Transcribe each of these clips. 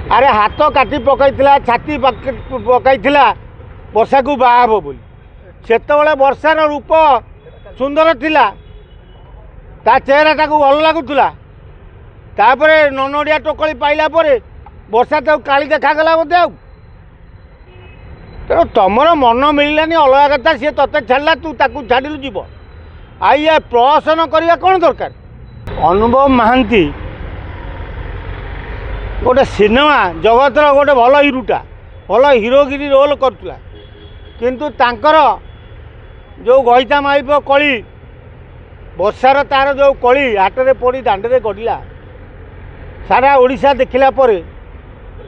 अरे हाथ काटी पकईला छाती पकईला वर्षा को बाहब बोली सेतबले वर्षार रूप सुंदर थिला ता चेहरा ताकू भल लगुला तापर ननोड़िया टोकली पाइला परे वर्षा तो काली देखागला बोधे आ तेणु तुमर मन मिललानी अलग कथा सी ते छाड़ा तू ताकू छाड़ू जीव ये प्रहसन करवा कौन दरकार। अनुभव महांती गोटे सिनेमा जगतर गोटे भल हिरोटा भल हिरोगिरी रोल करुला किंतु तांकर जो गईता माइप कली वर्षार तार जो कली हाटरे पड़ी दांडे गड़िला सारा ओडिशा देखिला परे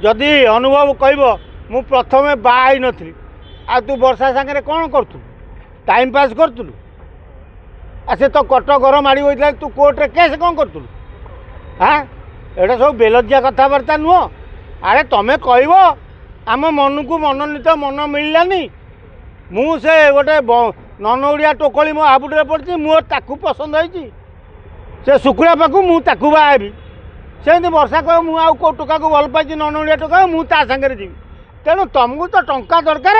जदि अनुभव कहब मु प्रथमे बाई नथली आ तू वर्षा सांगे कौन करूँ टाइम पास करूँ से तो कट घर माड़ी होता तू कोर्टे केस कौन करूँ हाँ एटा सब बेलजिया कथबार्ता नुह अरे तुम्हें कहब आम मन को मनोनीत मन मिललानी मुझे गोटे ननौड़िया टोकली मो हाबुटे पड़ी मोर ताकू पसंद होती से शुक्ला पाखु मुझे बाहबी सेमती वर्षा कह मुझे कौ टोका को भल पाई ननौड़िया टोका मुझे सांगे जी तेणु तुमको तो टंका दरकार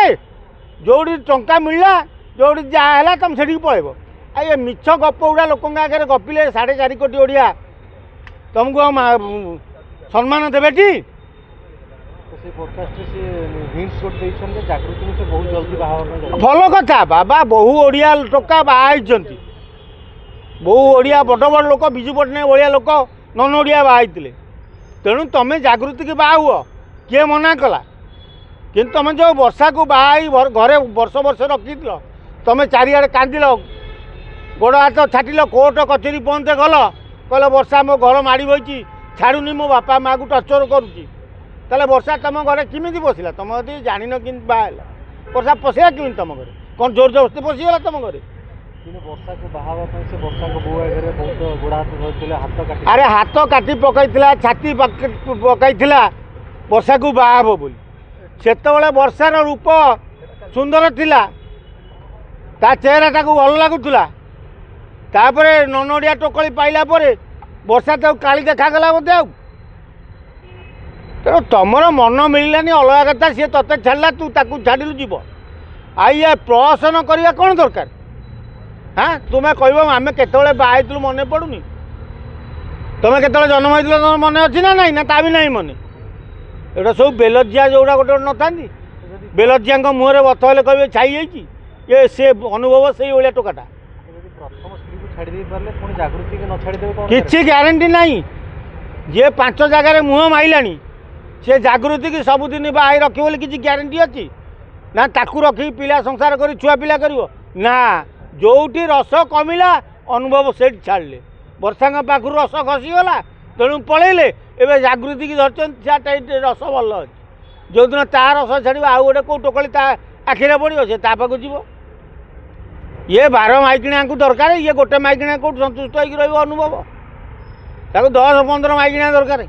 जो टंका मिलला जो जहाँ तुम से पलैब आ ये मिछ गप गुड़ा लोक आगे गपिले 4.5 कोटी ओडिया तुमको सम्मान देवे टी भल कथा बाबा बहु ओडिया टोका बाहर बहु ओडिया बड़ बड़ लोक विजु पट्टनायक भाया लोक नन ओडिया बाहर तेणु तुम जागृति की बाहा हुआ किए मना कला कि तुम जो वर्षा को बाहा घरे वर्ष वर्ष रखी तुम चारिड़े कांदिल गोड़ हाथ छाटिल कोर्ट कचेरी पहुँचे गल कहल वर्षा मो घर माड़ी बही छाड़ूनी मो बापा माँ को टर्चर करुच्ची ताले वर्षा तुम घर किमी पशिला तुम यदि जान कि बाहर वर्षा पशिला कि तुम घर कौन जोर जबरदस्ती पशिगला तुम घर वर्षा को बाहर से वर्षा को बो आगे बहुत गोड़ा हाथ काटी अरे हाथ काटी पकईला छाती पकईला वर्षा को बाहब बोली सेतबले वर्षार रूप सुंदर थिला ता चेहरा ताकू भल लगुला तापर ननोड़िया टोकली पाइला परे वर्षा तो काली देखागला बोधे आ तेणु तुमर मन मिललानी अलग कथा सी ते छाड़ा तू ताकू छाड़ू जीव ये प्रहसन करवा कौन दरकार। हाँ तुम्हें कह आम केतबले बाहर मन पड़ूनी तुम्हें केतबले जन्म होता तुम मन अच्छी ना ना ता भी नहीं मन एटा सब बेलजिया जोड़ा गोटे ना बेलजिया मुहर बथ हेल्ले कहे छाई जाइए ये से अनुभव से भाया टोकाटा किसी ग्यारंटी नहीं जे 5 जगार मुह माइला से जागृति की सबुदिन बाहर रख किसी ग्यारंटी अच्छी ना ताकू रखी पिला संसार कर छुआ पिला कर ना जोटी रस कमिला अनुभव से छाड़े वर्षा पाखु रस खसीगला तेणु पलैले एवं जागृति की धरते रस भल अच्छे जो दिन ता रस छाड़ आउ गोटे कौ टोकली आखिरे पड़ो से पाक जीव ये 12 माइकिणिया को दरकार ये गोटे माइकिणिया कौट संतुष्ट हो अनुभव ताको 10-15 माइकिणिया दरकार।